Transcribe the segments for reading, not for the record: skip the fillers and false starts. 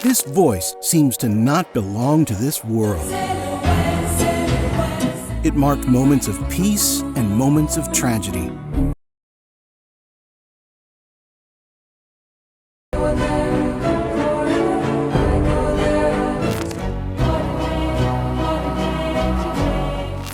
This voice seems to not belong to this world. It marked moments of peace and moments of tragedy.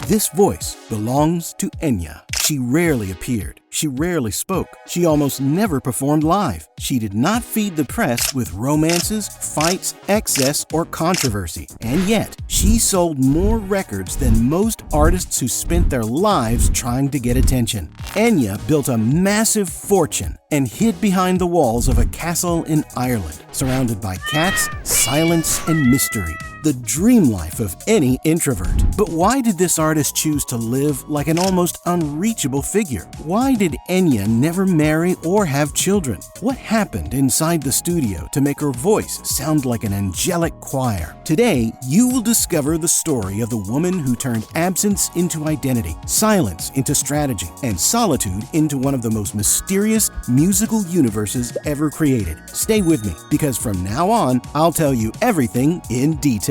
This voice belongs to Enya. She rarely appeared. She rarely spoke. She almost never performed live. She did not feed the press with romances, fights, excess, or controversy. And yet, she sold more records than most artists who spent their lives trying to get attention. Enya built a massive fortune and hid behind the walls of a castle in Ireland, surrounded by cats, silence, and mystery. The dream life of any introvert. But why did this artist choose to live like an almost unreachable figure? Why did Enya never marry or have children? What happened inside the studio to make her voice sound like an angelic choir? Today, you will discover the story of the woman who turned absence into identity, silence into strategy, and solitude into one of the most mysterious musical universes ever created. Stay with me, because from now on, I'll tell you everything in detail.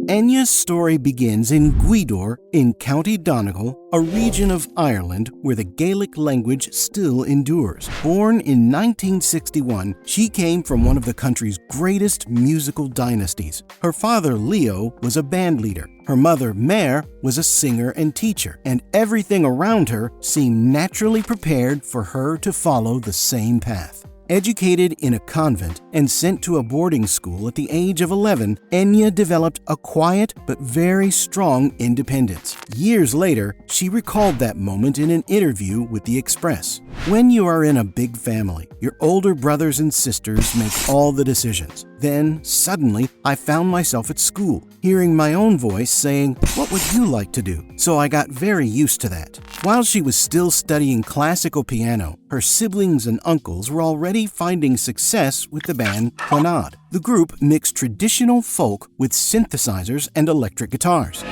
Enya's story begins in Gweedore in County Donegal, a region of Ireland where the Gaelic language still endures. Born in 1961, she came from one of the country's greatest musical dynasties. Her father, Leo, was a band leader. Her mother, Mare, was a singer and teacher, and everything around her seemed naturally prepared for her to follow the same path. Educated in a convent and sent to a boarding school at the age of 11, Enya developed a quiet but very strong independence. Years later, she recalled that moment in an interview with The Express. When you are in a big family, your older brothers and sisters make all the decisions. Then, suddenly, I found myself at school, hearing my own voice saying, "What would you like to do?" So I got very used to that. While she was still studying classical piano, her siblings and uncles were already finding success with the band Clannad. The group mixed traditional folk with synthesizers and electric guitars.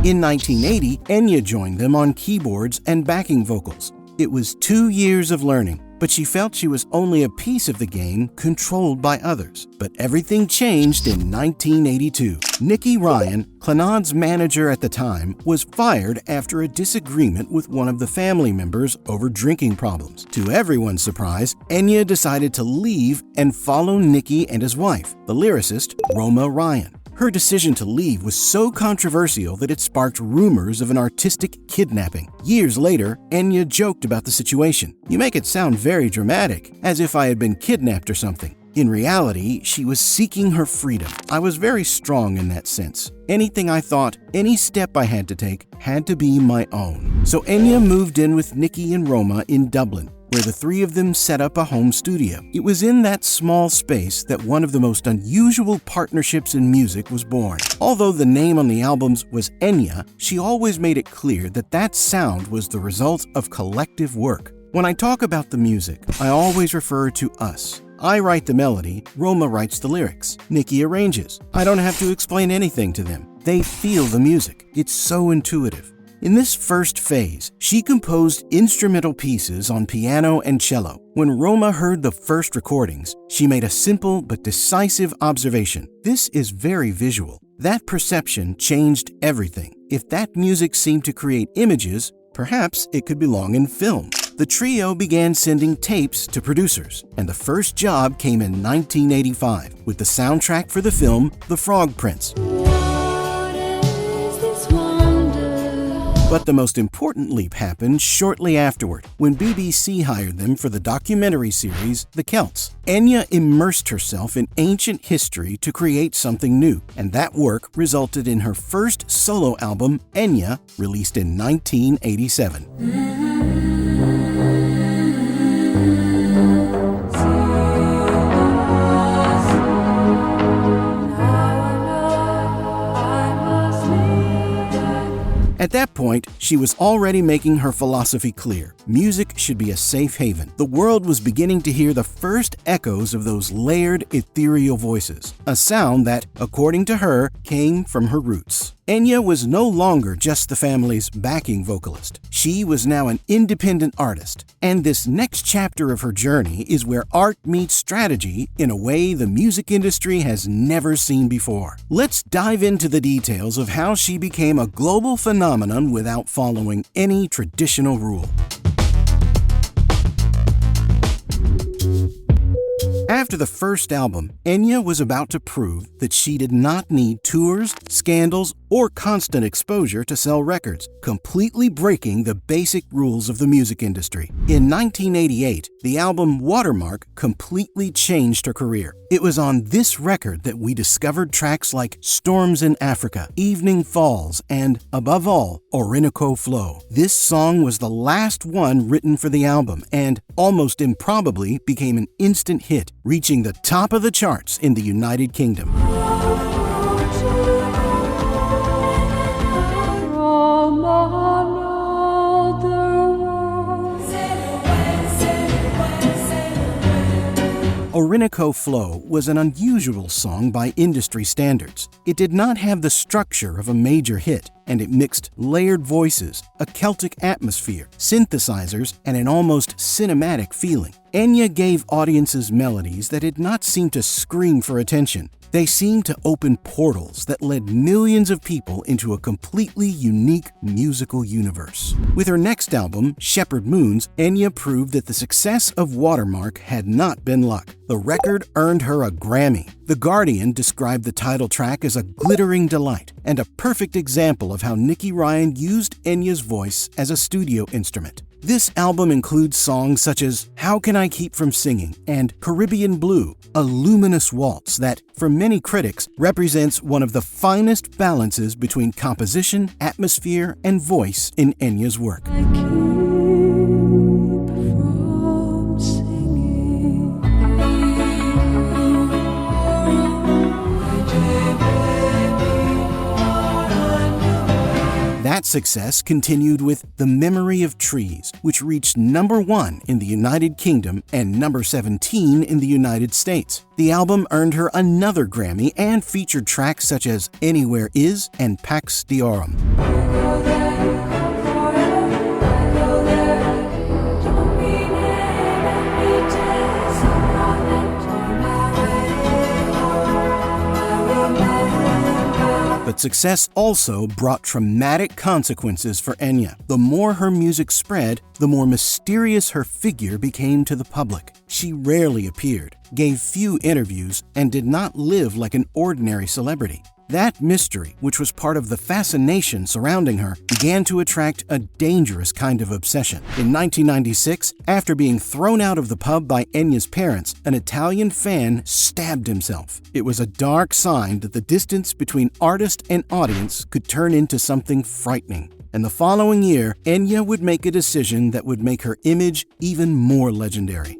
In 1980, Enya joined them on keyboards and backing vocals. It was 2 years of learning, but she felt she was only a piece of the game controlled by others. But everything changed in 1982. Nicky Ryan, Clannad's manager at the time, was fired after a disagreement with one of the family members over drinking problems. To everyone's surprise, Enya decided to leave and follow Nicky and his wife, the lyricist Roma Ryan. Her decision to leave was so controversial that it sparked rumors of an artistic kidnapping. Years later, Enya joked about the situation. "You make it sound very dramatic, as if I had been kidnapped or something." In reality, she was seeking her freedom. "I was very strong in that sense. Anything I thought, any step I had to take, had to be my own." So Enya moved in with Nicky and Roma in Dublin, where the three of them set up a home studio. It was in that small space that one of the most unusual partnerships in music was born. Although the name on the albums was Enya, she always made it clear that that sound was the result of collective work. When I talk about the music, I always refer to us. I write the melody, Roma writes the lyrics, Nicky arranges. I don't have to explain anything to them. They feel the music. It's so intuitive. In this first phase, she composed instrumental pieces on piano and cello. When Roma heard the first recordings, she made a simple but decisive observation. This is very visual. That perception changed everything. If that music seemed to create images, perhaps it could belong in film. The trio began sending tapes to producers, and the first job came in 1985 with the soundtrack for the film The Frog Prince. But the most important leap happened shortly afterward, when BBC hired them for the documentary series The Celts. Enya immersed herself in ancient history to create something new, and that work resulted in her first solo album, Enya, released in 1987. At that point, she was already making her philosophy clear. Music should be a safe haven. The world was beginning to hear the first echoes of those layered, ethereal voices, a sound that, according to her, came from her roots. Enya was no longer just the family's backing vocalist. She was now an independent artist, and this next chapter of her journey is where art meets strategy in a way the music industry has never seen before. Let's dive into the details of how she became a global phenomenon without following any traditional rule. After the first album, Enya was about to prove that she did not need tours, scandals, or constant exposure to sell records, completely breaking the basic rules of the music industry. In 1988, the album Watermark completely changed her career. It was on this record that we discovered tracks like Storms in Africa, Evening Falls, and, above all, Orinoco Flow. This song was the last one written for the album and, almost improbably, became an instant hit, reaching the top of the charts in the United Kingdom. Orinoco Flow was an unusual song by industry standards. It did not have the structure of a major hit, and it mixed layered voices, a Celtic atmosphere, synthesizers, and an almost cinematic feeling. Enya gave audiences melodies that did not seem to scream for attention. They seemed to open portals that led millions of people into a completely unique musical universe. With her next album, Shepherd Moons, Enya proved that the success of Watermark had not been luck. The record earned her a Grammy. The Guardian described the title track as a glittering delight and a perfect example of how Nicky Ryan used Enya's voice as a studio instrument. This album includes songs such as How Can I Keep From Singing and Caribbean Blue, a luminous waltz that, for many critics, represents one of the finest balances between composition, atmosphere, and voice in Enya's work. I keep from singing. That success continued with The Memory of Trees, which reached #1 in the United Kingdom and #17 in the United States. The album earned her another Grammy and featured tracks such as Anywhere Is and Pax Diorum. But success also brought traumatic consequences for Enya. The more her music spread, the more mysterious her figure became to the public. She rarely appeared, gave few interviews, and did not live like an ordinary celebrity. That mystery, which was part of the fascination surrounding her, began to attract a dangerous kind of obsession. In 1996, after being thrown out of the pub by Enya's parents, an Italian fan stabbed himself. It was a dark sign that the distance between artist and audience could turn into something frightening. And the following year, Enya would make a decision that would make her image even more legendary.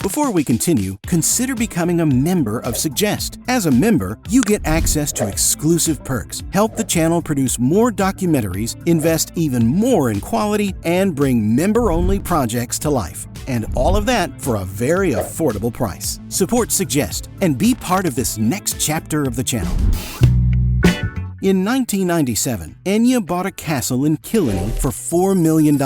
Before we continue, consider becoming a member of Suggest. As a member, you get access to exclusive perks, help the channel produce more documentaries, invest even more in quality, and bring member-only projects to life. And all of that for a very affordable price. Support Suggest and be part of this next chapter of the channel. In 1997, Enya bought a castle in Killiney for $4 million,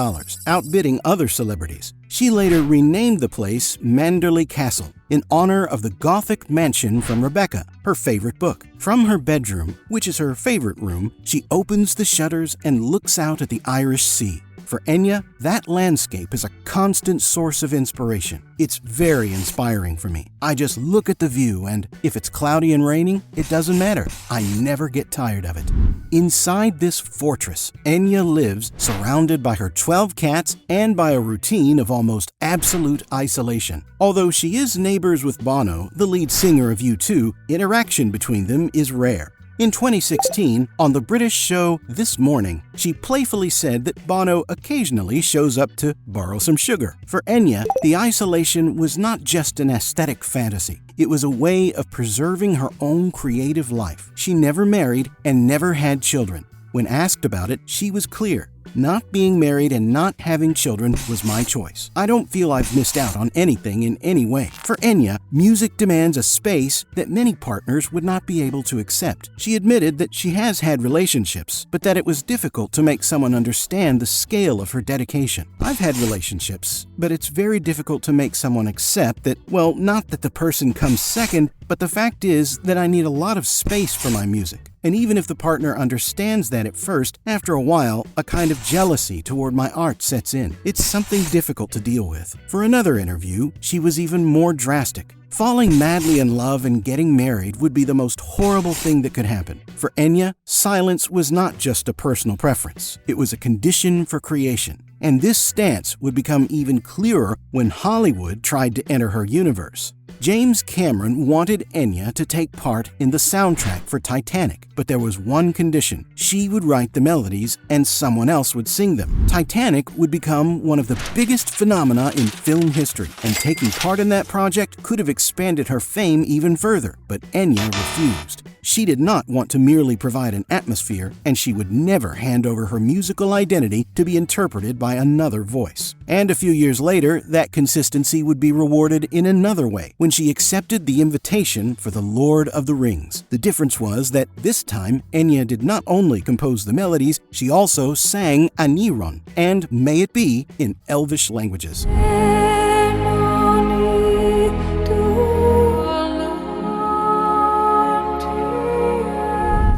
outbidding other celebrities. She later renamed the place Manderley Castle in honor of the Gothic mansion from Rebecca, her favorite book. From her bedroom, which is her favorite room, she opens the shutters and looks out at the Irish Sea. For Enya, that landscape is a constant source of inspiration. It's very inspiring for me. I just look at the view, and if it's cloudy and raining, it doesn't matter. I never get tired of it. Inside this fortress, Enya lives surrounded by her 12 cats and by a routine of almost absolute isolation. Although she is neighbors with Bono, the lead singer of U2, interaction between them is rare. In 2016, on the British show This Morning, she playfully said that Bono occasionally shows up to borrow some sugar. For Enya, the isolation was not just an aesthetic fantasy. It was a way of preserving her own creative life. She never married and never had children. When asked about it, she was clear. Not being married and not having children was my choice. I don't feel I've missed out on anything in any way. For Enya, music demands a space that many partners would not be able to accept. She admitted that she has had relationships, but that it was difficult to make someone understand the scale of her dedication. I've had relationships, but it's very difficult to make someone accept that, well, not that the person comes second, but the fact is that I need a lot of space for my music. And even if the partner understands that at first, after a while, a kind of jealousy toward my art sets in. It's something difficult to deal with. For another interview, she was even more drastic. Falling madly in love and getting married would be the most horrible thing that could happen. For Enya, silence was not just a personal preference. It was a condition for creation. And this stance would become even clearer when Hollywood tried to enter her universe. James Cameron wanted Enya to take part in the soundtrack for Titanic, but there was one condition. She would write the melodies and someone else would sing them. Titanic would become one of the biggest phenomena in film history, and taking part in that project could have expanded her fame even further, but Enya refused. She did not want to merely provide an atmosphere, and she would never hand over her musical identity to be interpreted by another voice. And a few years later, that consistency would be rewarded in another way, when she accepted the invitation for the Lord of the Rings. The difference was that this time, Enya did not only compose the melodies, she also sang Aniron and May It Be in Elvish languages.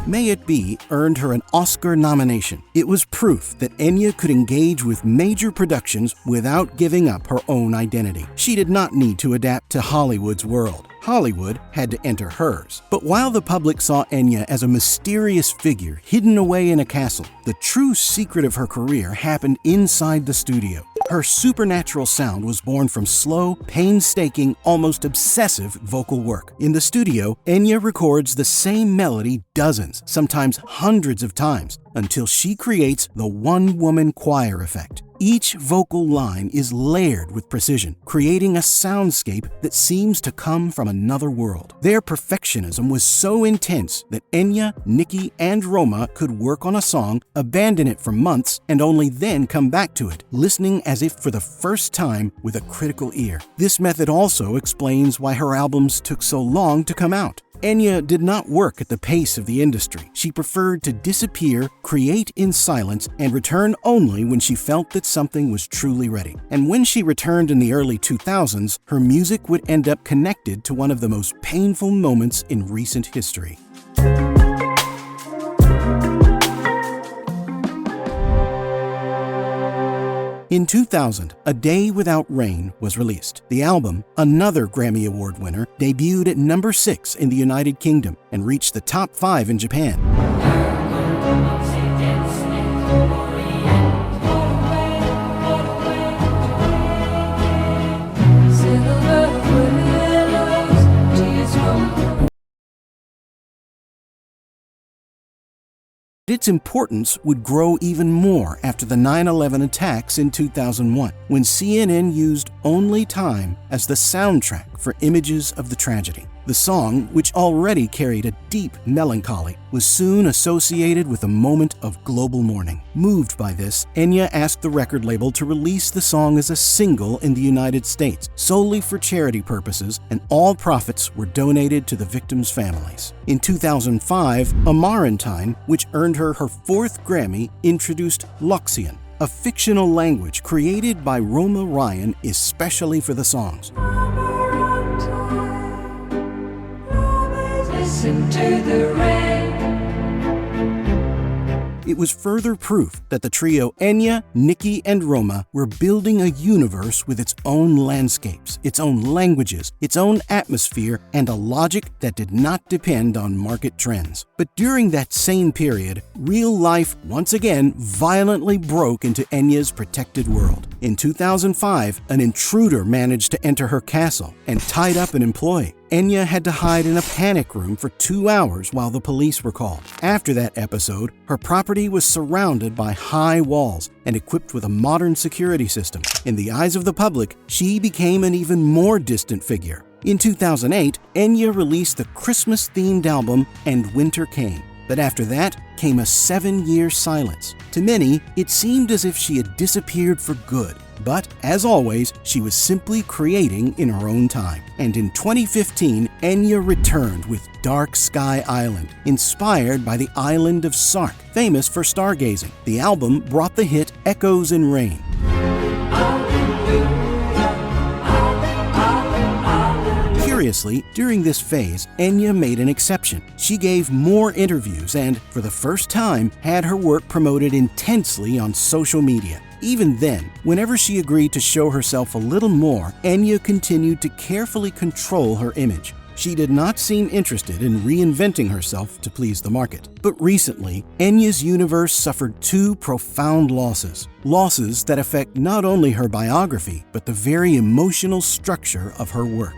May It Be earned her an Oscar nomination. It was proof that Enya could engage with major productions without giving up her own identity. She did not need to adapt to Hollywood's world. Hollywood had to enter hers. But while the public saw Enya as a mysterious figure hidden away in a castle, the true secret of her career happened inside the studio. Her supernatural sound was born from slow, painstaking, almost obsessive vocal work. In the studio, Enya records the same melody dozens, sometimes hundreds of times, until she creates the one-woman choir effect. Each vocal line is layered with precision, creating a soundscape that seems to come from another world. Their perfectionism was so intense that Enya, Nicky, and Roma could work on a song, abandon it for months, and only then come back to it, listening as if for the first time with a critical ear. This method also explains why her albums took so long to come out. Enya did not work at the pace of the industry. She preferred to disappear, create in silence, and return only when she felt that something was truly ready. And when she returned in the early 2000s, her music would end up connected to one of the most painful moments in recent history. In 2000, A Day Without Rain was released. The album, another Grammy Award winner, debuted at number 6 in the United Kingdom and reached the top 5 in Japan. Its importance would grow even more after the 9/11 attacks in 2001, when CNN used Only Time as the soundtrack for images of the tragedy. The song, which already carried a deep melancholy, was soon associated with a moment of global mourning. Moved by this, Enya asked the record label to release the song as a single in the United States, solely for charity purposes, and all profits were donated to the victims' families. In 2005, A MOURNING, which earned her her 4th Grammy, introduced Loxian, a fictional language created by Roma Ryan especially for the songs. Listen to the rain. It was further proof that the trio Enya, Nicky, and Roma were building a universe with its own landscapes, its own languages, its own atmosphere, and a logic that did not depend on market trends. But during that same period, real life once again violently broke into Enya's protected world. In 2005, an intruder managed to enter her castle and tied up an employee. Enya had to hide in a panic room for 2 hours while the police were called. After that episode, her property was surrounded by high walls and equipped with a modern security system. In the eyes of the public, she became an even more distant figure. In 2008, Enya released the Christmas-themed album And Winter Came. But after that came a 7-year silence. To many, it seemed as if she had disappeared for good. But, as always, she was simply creating in her own time. And in 2015, Enya returned with Dark Sky Island, inspired by the island of Sark, famous for stargazing. The album brought the hit Echoes in Rain. Curiously, during this phase, Enya made an exception. She gave more interviews and, for the first time, had her work promoted intensely on social media. Even then, whenever she agreed to show herself a little more, Enya continued to carefully control her image. She did not seem interested in reinventing herself to please the market. But recently, Enya's universe suffered 2 profound losses. Losses that affect not only her biography, but the very emotional structure of her work.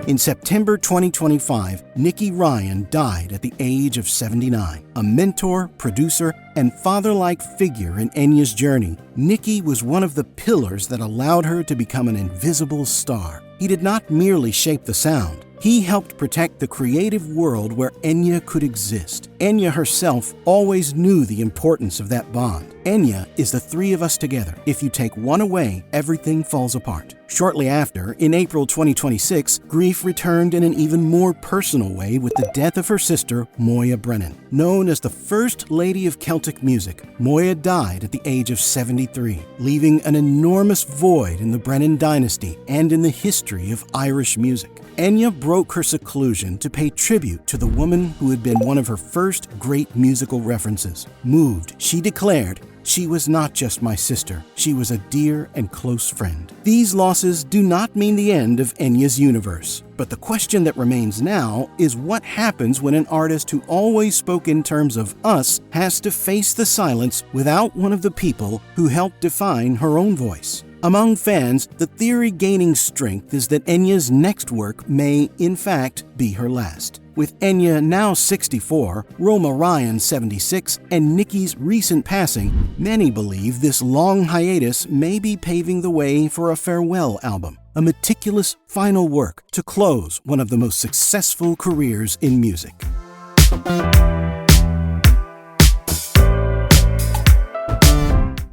In September 2025, Nicky Ryan died at the age of 79. A mentor, producer, and father-like figure in Enya's journey, Nicky was one of the pillars that allowed her to become an invisible star. He did not merely shape the sound. He helped protect the creative world where Enya could exist. Enya herself always knew the importance of that bond. Enya is the 3 of us together. If you take one away, everything falls apart. Shortly after, in April 2026, grief returned in an even more personal way with the death of her sister, Moya Brennan. Known as the First Lady of Celtic music, Moya died at the age of 73, leaving an enormous void in the Brennan dynasty and in the history of Irish music. Enya broke her seclusion to pay tribute to the woman who had been one of her first great musical references. Moved, she declared, "She was not just my sister, she was a dear and close friend." These losses do not mean the end of Enya's universe. But the question that remains now is what happens when an artist who always spoke in terms of us has to face the silence without one of the people who helped define her own voice. Among fans, the theory gaining strength is that Enya's next work may, in fact, be her last. With Enya now 64, Roma Ryan 76, and Nicky's recent passing, many believe this long hiatus may be paving the way for a farewell album, a meticulous final work to close one of the most successful careers in music.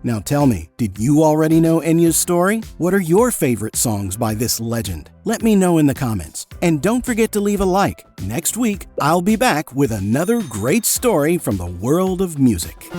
Now tell me, did you already know Enya's story? What are your favorite songs by this legend? Let me know in the comments. And don't forget to leave a like. Next week, I'll be back with another great story from the world of music.